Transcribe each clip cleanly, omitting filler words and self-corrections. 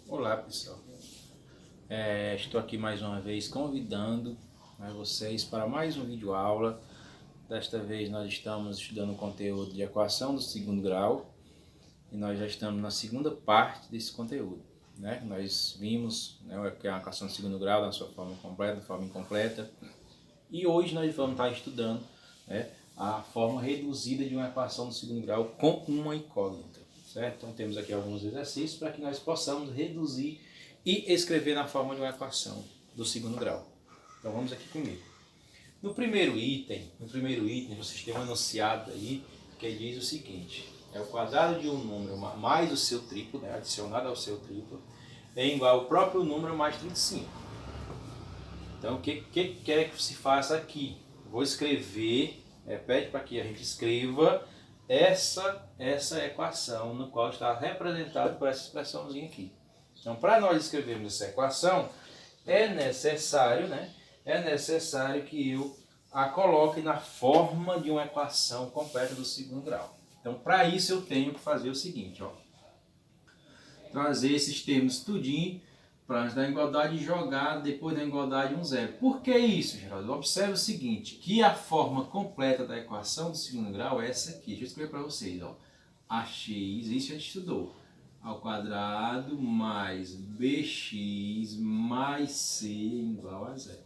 Olá pessoal, estou aqui mais uma vez convidando, vocês para mais um vídeo aula. Desta vez nós estamos estudando o conteúdo de equação do segundo grau e nós já estamos na segunda parte desse conteúdo. Nós vimos que é a equação do segundo grau na sua forma completa, na forma incompleta, e hoje nós vamos estar estudando a forma reduzida de uma equação do segundo grau com uma incógnita. Certo? Então temos aqui alguns exercícios para que nós possamos reduzir e escrever na forma de uma equação do segundo grau. Então vamos aqui comigo. No primeiro item vocês têm um enunciado aí que diz o seguinte: é o quadrado de um número mais o seu triplo, adicionado ao seu triplo, é igual ao próprio número mais 35. Então o que quer que se faça aqui? Vou escrever, pede para que a gente escreva essa equação, no qual está representado por essa expressãozinha aqui. Então, para nós escrevermos essa equação, é necessário que eu a coloque na forma de uma equação completa do segundo grau. Então, para isso eu tenho que fazer o seguinte, trazer esses termos tudinho para antes da igualdade jogar depois da igualdade um zero. Por que isso, Geraldo? Observe o seguinte, que a forma completa da equação do segundo grau é essa aqui. Deixa eu escrever para vocês. AX, isso a gente estudou, ao quadrado mais BX mais C igual a zero.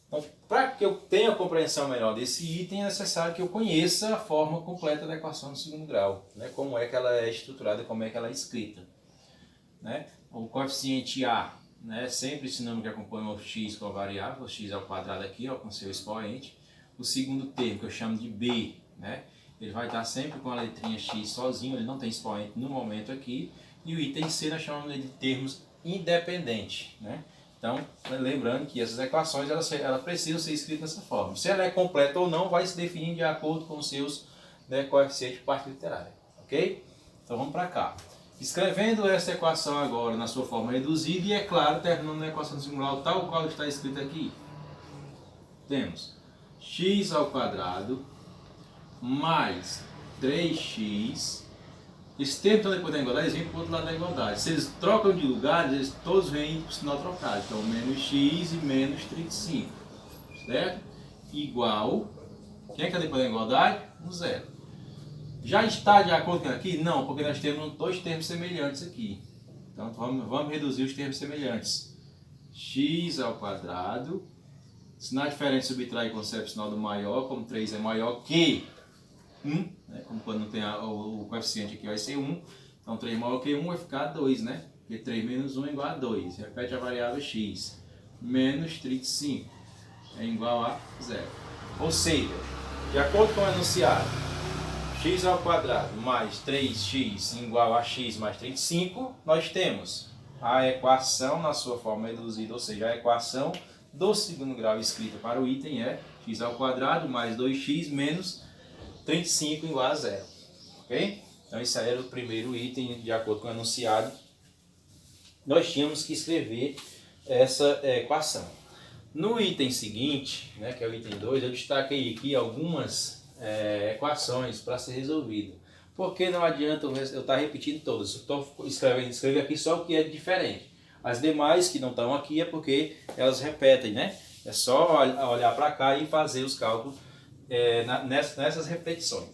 Então, para que eu tenha a compreensão melhor desse item, é necessário que eu conheça a forma completa da equação do segundo grau. Como é que ela é estruturada, como é que ela é escrita. O coeficiente A, sempre esse número que acompanha o x com a variável, o x ao quadrado aqui, com seu expoente. O segundo termo, que eu chamo de B, ele vai estar sempre com a letrinha x sozinho, ele não tem expoente no momento aqui. E o item C nós chamamos de termos independentes. Então, lembrando que essas equações elas precisam ser escritas dessa forma. Se ela é completa ou não, vai se definir de acordo com os seus coeficientes de parte literária. Ok? Então vamos para cá. Escrevendo essa equação agora na sua forma reduzida e, é claro, terminando na equação do segundo grau tal qual está escrita aqui. Temos x ao quadrado mais 3x. Esse termo estão depois da igualdade, eles vêm para o outro lado da igualdade. Se eles trocam de lugar, eles todos vêm com o sinal trocado. Então, menos x e menos 35. Certo? Igual. Quem é que está depois da igualdade? Um zero. Já está de acordo com aqui? Não, porque nós temos dois termos semelhantes aqui. Então vamos reduzir os termos semelhantes. X ao quadrado. Sinal diferente subtrai com o sinal do maior, como 3 é maior que 1. Como quando não tem o coeficiente aqui vai ser 1. Então 3 maior que 1 vai ficar 2, Porque 3 menos 1 é igual a 2. Repete a variável x. Menos 35 é igual a 0. Ou seja, de acordo com o enunciado, x ao quadrado mais 3x igual a x mais 35, nós temos a equação na sua forma reduzida, ou seja, a equação do segundo grau escrita para o item é x ao quadrado mais 2x menos 35 igual a 0. Ok? Então esse era o primeiro item, de acordo com o enunciado. Nós tínhamos que escrever essa equação. No item seguinte, que é o item 2, eu destaquei aqui algumas equações para ser resolvido. Porque não adianta eu estar repetindo todas. Eu estou escrevendo aqui só o que é diferente. As demais que não estão aqui é porque elas repetem, É só olhar para cá e fazer os cálculos nessas repetições.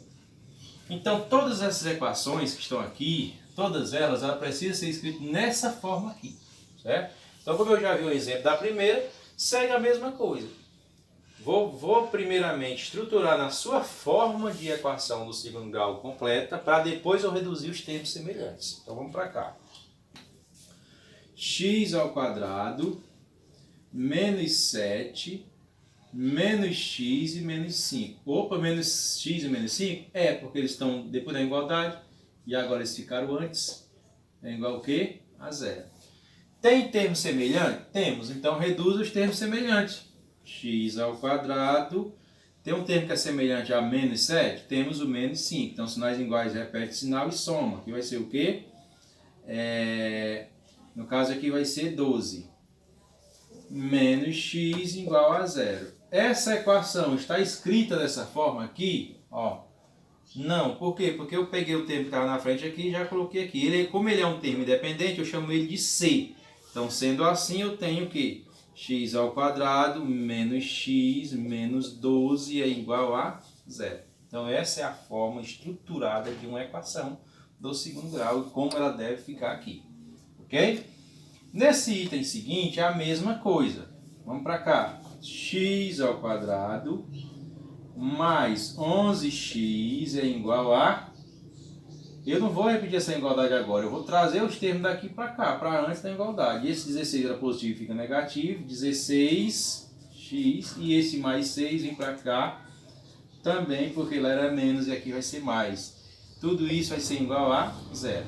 Então todas essas equações que estão aqui, todas elas precisam ser escritas nessa forma aqui. Certo? Então, como eu já vi o exemplo da primeira, segue a mesma coisa. Vou primeiramente estruturar na sua forma de equação do segundo grau completa, para depois eu reduzir os termos semelhantes. Então vamos para cá. X ao quadrado menos 7 menos x e menos 5. Opa, menos x e menos 5? Porque eles estão depois da igualdade e agora eles ficaram antes. É igual a quê? A 0. Tem termo semelhante? Temos, então reduz os termos semelhantes. X ao quadrado, tem um termo que é semelhante a menos 7? Temos o menos 5. Então, sinais iguais repete sinal e soma. Aqui vai ser o quê? No caso aqui vai ser 12. Menos x igual a 0. Essa equação está escrita dessa forma aqui, Não, por quê? Porque eu peguei o termo que estava na frente aqui e já coloquei aqui. Como ele é um termo independente, eu chamo ele de C. Então, sendo assim, eu tenho que x ao quadrado menos x menos 12 é igual a zero. Então, essa é a forma estruturada de uma equação do segundo grau e como ela deve ficar aqui. Ok? Nesse item seguinte, é a mesma coisa. Vamos para cá. X ao quadrado mais 11x é igual a... Eu não vou repetir essa igualdade agora, eu vou trazer os termos daqui para cá, para antes da igualdade. Esse 16 era positivo, fica negativo, 16x, e esse mais 6 vem para cá também, porque lá era menos e aqui vai ser mais. Tudo isso vai ser igual a zero.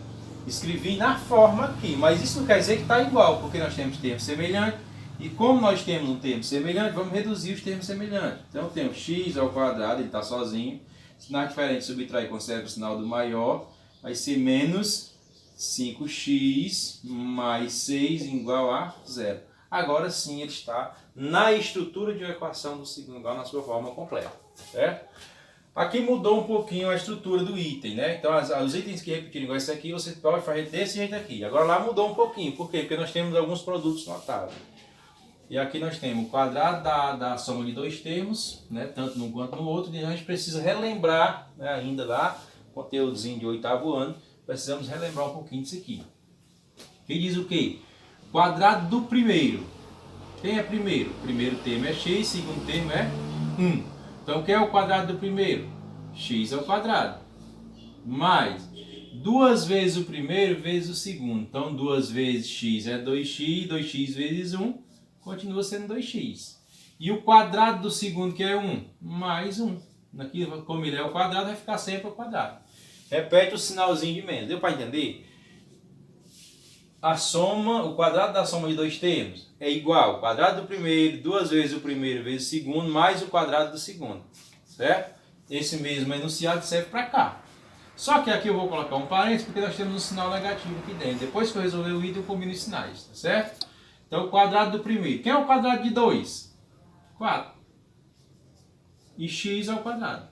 Escrevi na forma aqui, mas isso não quer dizer que está igual, porque nós temos termos semelhantes. E como nós temos um termo semelhante, vamos reduzir os termos semelhantes. Então, temos x ao quadrado, ele está sozinho. Sinal diferente, subtrai e conserva o sinal do maior. Vai ser menos 5x mais 6 igual a zero. Agora sim, ele está na estrutura de uma equação do segundo grau, na sua forma completa. Certo? Aqui mudou um pouquinho a estrutura do item, né? Então, os itens que repetiram igual esse aqui, você pode fazer desse jeito aqui. Agora lá mudou um pouquinho. Por quê? Porque nós temos alguns produtos notáveis. E aqui nós temos o quadrado da soma de dois termos, né, tanto num quanto no outro, e a gente precisa relembrar, né, ainda lá, conteúdozinho de 8º ano, precisamos relembrar um pouquinho disso aqui. Que diz o quê? Quadrado do primeiro. Quem é primeiro? O primeiro termo é x, segundo termo é 1. Então, quem é o quadrado do primeiro? X ao quadrado. Mais 2 vezes o primeiro vezes o segundo. Então, 2 vezes x é 2x, 2x vezes 1. Continua sendo 2x. E o quadrado do segundo, que é 1, mais 1. Aqui, como ele é o quadrado, vai ficar sempre ao quadrado. Repete o sinalzinho de menos. Deu para entender? A soma, o quadrado da soma de dois termos é igual ao quadrado do primeiro, 2 vezes o primeiro vezes o segundo, mais o quadrado do segundo. Certo? Esse mesmo enunciado serve para cá. Só que aqui eu vou colocar um parênteses, porque nós temos um sinal negativo aqui dentro. Depois que eu resolver o item, eu combino os sinais. Tá certo? Então, o quadrado do primeiro. Quem é o quadrado de 2? 4. E x ao quadrado.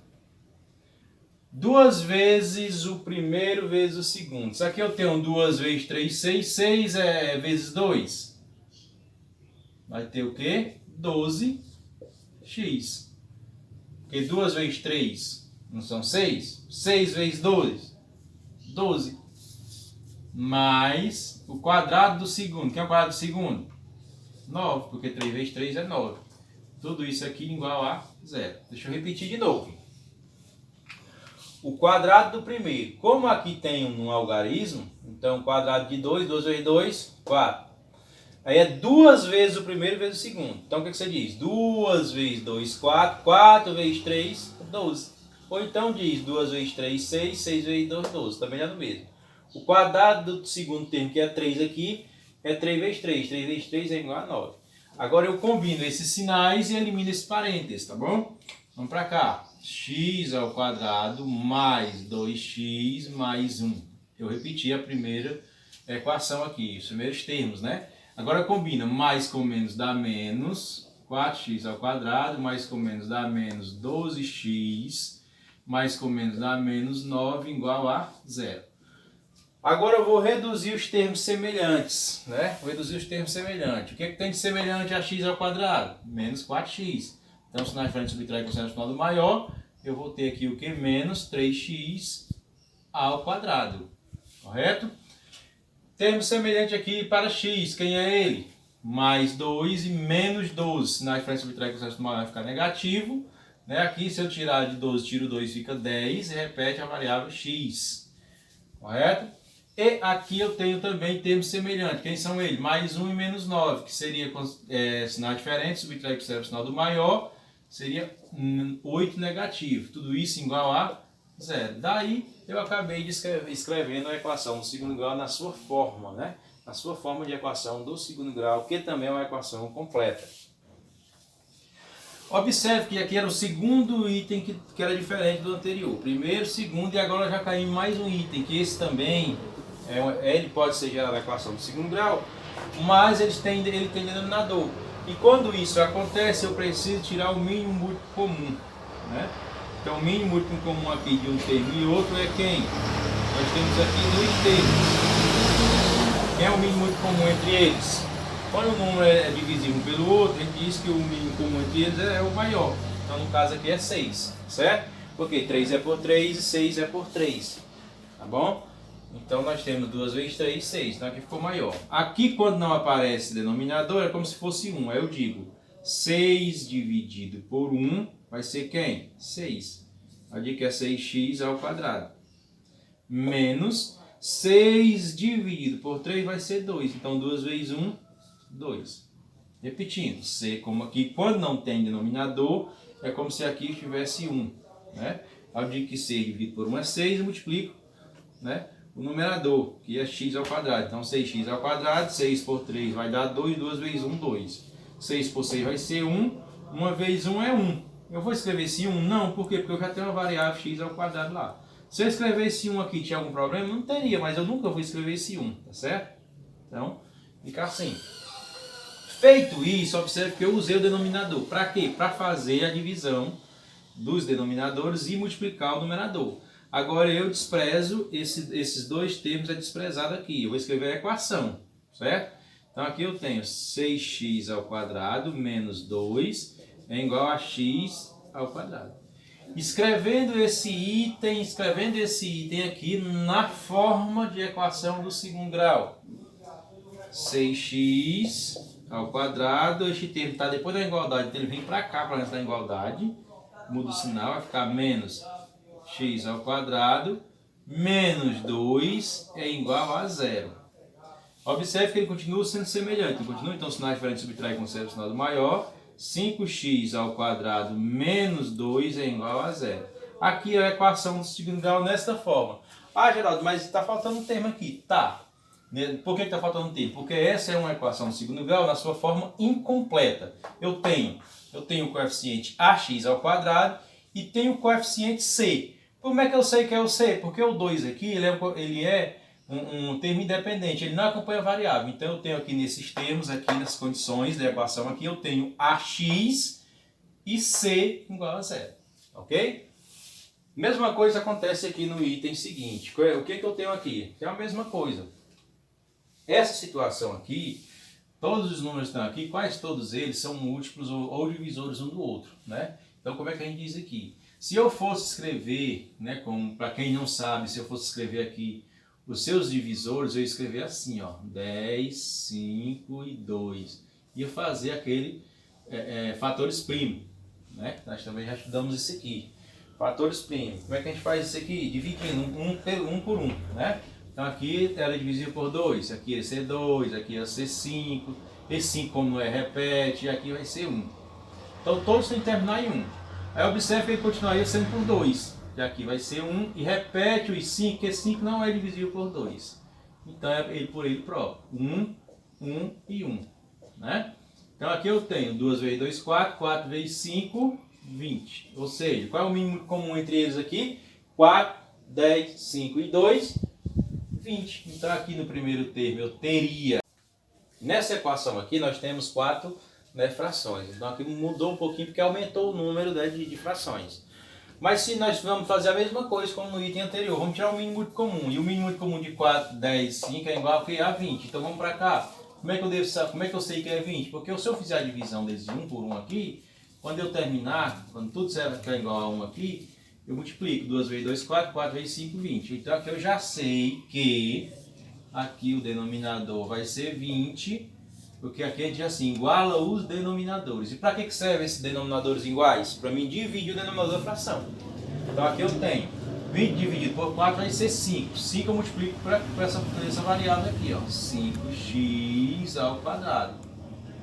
2 vezes o primeiro vezes o segundo. Isso aqui eu tenho 2 vezes 3, 6. 6 é vezes 2. Vai ter o quê? 12x. Porque 2 vezes 3 não são 6? 6 vezes 2? 12. Mais o quadrado do segundo. Quem é o quadrado do segundo? 9, porque 3 vezes 3 é 9. Tudo isso aqui igual a zero. Deixa eu repetir de novo. O quadrado do primeiro. Como aqui tem um algarismo, então o quadrado de 2, 2 vezes 2, 4. Aí é 2 vezes o primeiro vezes o segundo. Então o que você diz? 2 vezes 2, 4. 4 vezes 3, 12. Ou então diz 2 vezes 3, 6. 6 vezes 2, 12. Também é no mesmo. O quadrado do segundo termo, que é 3 aqui, é 3 vezes 3. 3 vezes 3 é igual a 9. Agora eu combino esses sinais e elimino esse parênteses, tá bom? Vamos para cá. X ao quadrado mais 2x mais 1. Eu repeti a primeira equação aqui, os primeiros termos, né? Agora combina mais com menos dá menos 4x ao quadrado, mais com menos dá menos 12x, mais com menos dá menos 9 igual a zero. Agora eu vou reduzir os termos semelhantes, né? Vou reduzir os termos semelhantes. O que é que tem de semelhante a x ao quadrado? Menos 4x. Então, se na frente subtrai e conserva o sinal do maior, eu vou ter aqui o que? Menos 3x ao quadrado. Correto? Termo semelhante aqui para x. Quem é ele? Mais 2 e menos 12. Se na frente subtrai e conserva o sinal do maior, vai ficar negativo. Né? Aqui, se eu tirar de 12, tiro 2, fica 10 e repete a variável x. Correto? E aqui eu tenho também termos semelhantes. Quem são eles? Mais 1 e menos 9, que seria sinal diferente, subtrai e conserva o sinal do maior, seria 8 negativo. Tudo isso igual a zero. Daí eu acabei de escrevendo a equação do segundo grau na sua forma, né? Na sua forma de equação do segundo grau, que também é uma equação completa. Observe que aqui era o segundo item que era diferente do anterior. Primeiro, segundo e agora já caiu mais um item, que esse também... ele pode ser gerado na equação do segundo grau, mas ele tem denominador. E quando isso acontece, eu preciso tirar o mínimo múltiplo comum, né? Então o mínimo múltiplo comum aqui de um termo e outro é quem? Nós temos aqui dois termos. Quem é o mínimo múltiplo comum entre eles? Quando o número é divisível um pelo outro, a gente diz que o mínimo comum entre eles é o maior. Então no caso aqui é 6, certo? Porque 3 é por 3 e 6 é por 3. Tá bom? Então nós temos 2 vezes 3, 6. Então aqui ficou maior. Aqui quando não aparece denominador é como se fosse 1. Aí eu digo 6 dividido por 1 vai ser quem? 6. Eu digo que é 6x ao quadrado. Menos 6 dividido por 3 vai ser 2. Então 2 vezes 1, 2. Repetindo, C como aqui, quando não tem denominador, é como se aqui tivesse 1. Né? Eu digo que 6 dividido por 1 é 6 e multiplico, né, o numerador, que é x ao quadrado. Então 6x ao quadrado, 6 por 3 vai dar 2, 2 vezes 1, 2. 6 por 6 vai ser 1, 1 vezes 1 é 1. Eu vou escrever esse 1? Não, por quê? Porque eu já tenho uma variável x ao quadrado lá. Se eu escrever esse 1 aqui, tinha algum problema? Não teria, mas eu nunca vou escrever esse 1, tá certo? Então, fica assim. Feito isso, observe que eu usei o denominador. Para quê? Para fazer a divisão dos denominadores e multiplicar o numerador. Agora eu desprezo esses dois termos, é desprezado aqui. Eu vou escrever a equação, certo? Então aqui eu tenho 6x ao quadrado menos 2 é igual a x ao quadrado. Escrevendo esse item aqui na forma de equação do segundo grau. 6x ao quadrado, este termo está depois da igualdade, então ele vem para cá, para antes da igualdade. Muda o sinal, vai ficar menos x ao quadrado menos 2 é igual a 0. Observe que ele continua sendo semelhante. Então sinais diferentes subtrai com o sinal do maior. 5x ao quadrado menos 2 é igual a 0. Aqui é a equação do segundo grau nesta forma. Ah, Geraldo, mas está faltando um termo aqui. Tá. Por que está faltando um termo? Porque essa é uma equação do segundo grau na sua forma incompleta. Eu tenho o coeficiente ax ao quadrado e tenho o coeficiente c. Como é que eu sei que é o c? Porque o 2 aqui ele é um termo independente, ele não acompanha a variável. Então eu tenho aqui nesses termos, aqui nas condições da equação, aqui eu tenho ax e c igual a 0. Ok? Mesma coisa acontece aqui no item seguinte. O que eu tenho aqui? É a mesma coisa. Essa situação aqui, todos os números que estão aqui, quase todos eles são múltiplos ou divisores um do outro, né? Então como é que a gente diz aqui? Se eu fosse escrever, né, para quem não sabe, se eu fosse escrever aqui os seus divisores, eu ia escrever assim, ó, 10, 5 e 2. Ia fazer aquele fatores primo, né? Nós também já estudamos isso aqui. Fatores primo. Como é que a gente faz isso aqui? Dividindo um por um, né? Então aqui era divisível por 2, aqui ia ser 2, aqui ia ser 5. Esse 5 como não é repete, aqui vai ser 1. Então todos têm que terminar em 1. Aí observe que ele continuaria sendo por 2. E aqui vai ser 1 e repete os 5, que 5 não é divisível por 2. Então é ele por ele próprio. 1, 1 e 1. Né? Então aqui eu tenho 2 vezes 2, 4, 4 vezes 5, 20. Ou seja, qual é o mínimo comum entre eles aqui? 4, 10, 5 e 2, 20. Então aqui no primeiro termo eu teria... Nessa equação aqui nós temos 4, né, frações. Então aqui mudou um pouquinho porque aumentou o número, né, de frações. Mas se nós vamos fazer a mesma coisa como no item anterior, vamos tirar o mínimo múltiplo comum. E o mínimo múltiplo comum de 4, 10, 5 é igual a 20. Então vamos para cá. Como é que eu sei que é 20? Porque se eu fizer a divisão desses 1 por 1 aqui, quando eu terminar, quando tudo certo é igual a 1 aqui, eu multiplico 2 vezes 2, 4, 4 vezes 5, 20. Então aqui eu já sei que aqui o denominador vai ser 20, porque aqui a gente assim, iguala os denominadores. E para que servem esses denominadores iguais? Para mim dividir o denominador da fração. Então aqui eu tenho 20 dividido por 4 vai ser 5. 5 eu multiplico por essa variável aqui, ó, 5x ao quadrado,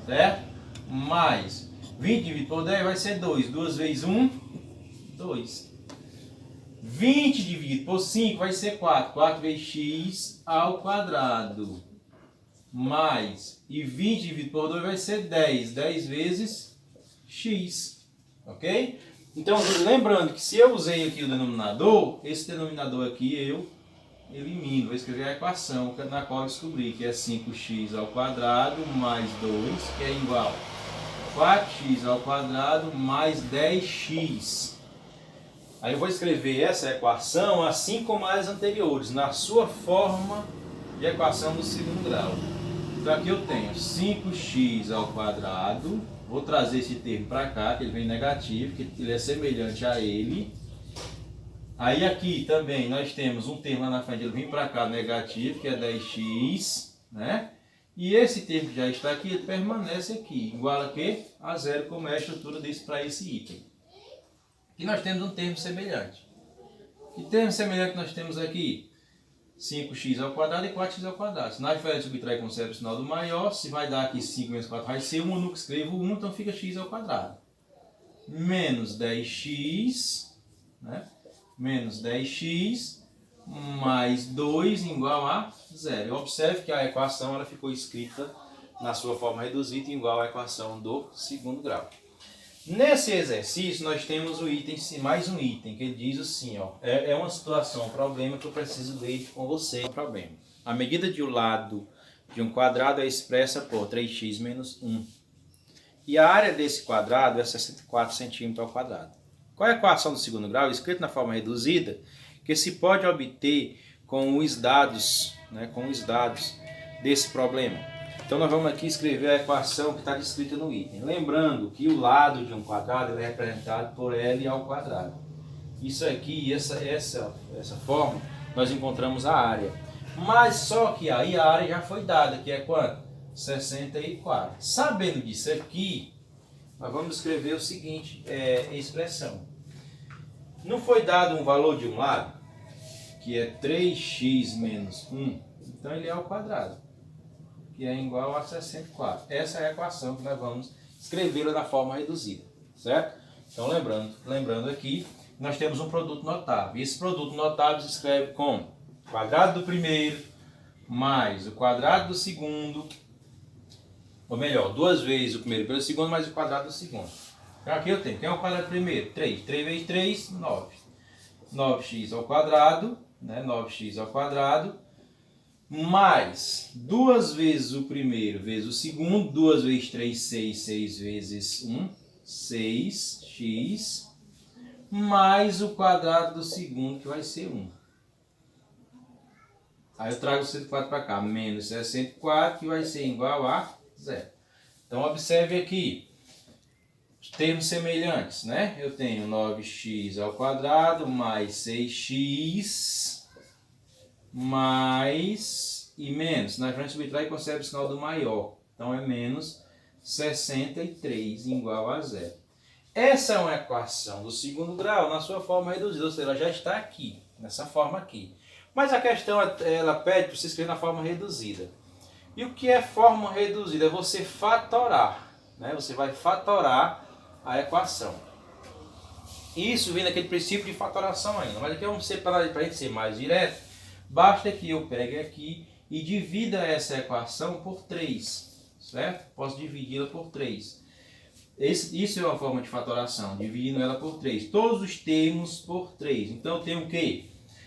certo? Mais 20 dividido por 10 vai ser 2. 2 vezes 1, 2. 20 dividido por 5 vai ser 4. 4 vezes x ao quadrado. Mais, e 20 dividido por 2 vai ser 10. 10 vezes x. Ok? Então, lembrando que se eu usei aqui o denominador, esse denominador aqui eu elimino. Vou escrever a equação na qual eu descobri que é 5x ao quadrado mais 2, que é igual a 4x ao quadrado mais 10x. Aí eu vou escrever essa equação assim como as anteriores, na sua forma de equação do segundo grau. Então aqui eu tenho 5x ao quadrado, vou trazer esse termo para cá, que ele vem negativo, que ele é semelhante a ele. Aí aqui também nós temos um termo lá na frente, ele vem para cá negativo, que é 10x, né? E esse termo que já está aqui, ele permanece aqui, igual a quê? A zero, como é a estrutura disso para esse item. E nós temos um termo semelhante. Que termo semelhante nós temos aqui? 5x ao quadrado e 4x ao quadrado. Se na diferença subtrai como serve o sinal do maior, se vai dar aqui 5 menos 4 vai ser 1, eu nunca escrevo 1, então fica x ao quadrado. Menos 10x, né? Menos 10x mais 2 igual a 0. Observe que a equação ela ficou escrita na sua forma reduzida igual à equação do segundo grau. Nesse exercício nós temos o item, mais um item que ele diz assim, ó, é uma situação, um problema que eu preciso ler com você. Problema. A medida de um lado de um quadrado é expressa por 3x menos 1. E a área desse quadrado é 64 centímetros ao quadrado. Qual é a equação do segundo grau? Escrito na forma reduzida, que se pode obter com os dados, né, desse problema. Então nós vamos aqui escrever a equação que está descrita no item. Lembrando que o lado de um quadrado é representado por L ao quadrado. Isso aqui, essa forma, nós encontramos a área. Mas só que aí a área já foi dada, que é quanto? 64. Sabendo disso aqui, nós vamos escrever o seguinte, expressão. Não foi dado um valor de um lado, que é 3x menos 1, então ele é ao quadrado, que é igual a 64. Essa é a equação que nós vamos escrevê-la na forma reduzida, certo? Então lembrando aqui, nós temos um produto notável. E esse produto notável se escreve como o quadrado do primeiro mais o quadrado do segundo, ou melhor, duas vezes o primeiro pelo segundo mais o quadrado do segundo. Então aqui eu tenho, quem é o quadrado do primeiro? 3. 3 vezes 3, 9. 9x ao quadrado, né? 9x ao quadrado, mais 2 vezes o primeiro vezes o segundo, 2 vezes 3, 6, 6 vezes 1, 6x, mais o quadrado do segundo, que vai ser 1. Aí eu trago o 64 para cá, menos 64, que vai ser igual a 0. Então observe aqui, os termos semelhantes, né? Eu tenho 9x ao quadrado mais 6x mais e menos. Na frente subtrai e conserva o sinal do maior. Então é menos 63 igual a 0. Essa é uma equação do segundo grau na sua forma reduzida, ou seja, ela já está aqui, nessa forma aqui. Mas a questão, ela pede para você escrever na forma reduzida. E o que é forma reduzida? É você fatorar, né? Você vai fatorar a equação. Isso vem daquele princípio de fatoração ainda. Mas aqui vamos separar para a gente ser mais direto. Basta que eu pegue aqui e divida essa equação por 3, certo? Posso dividi-la por 3. Isso é uma forma de fatoração, dividindo ela por 3. Todos os termos por 3. Então eu tenho o quê?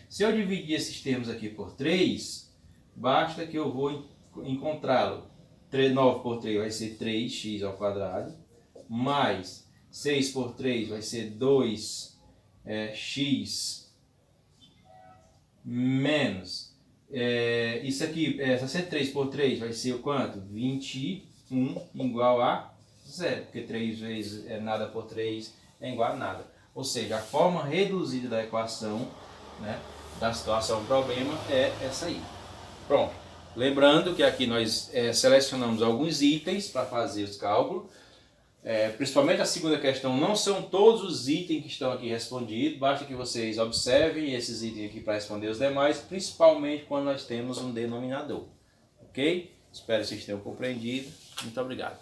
Se eu dividir esses termos aqui por 3, basta que eu vou encontrá-lo. 9 por 3 vai ser 3x ao quadrado, mais 6 por 3 vai ser 2x, menos, isso aqui, 63 por 3 vai ser o quanto? 21 igual a 0, porque 3 vezes nada por 3 é igual a nada. Ou seja, a forma reduzida da equação, né, da situação do problema é essa aí. Pronto. Lembrando que aqui nós selecionamos alguns itens para fazer os cálculos. Principalmente a segunda questão, não são todos os itens que estão aqui respondidos, basta que vocês observem esses itens aqui para responder os demais, principalmente quando nós temos um denominador. Ok? Espero que vocês tenham compreendido. Muito obrigado.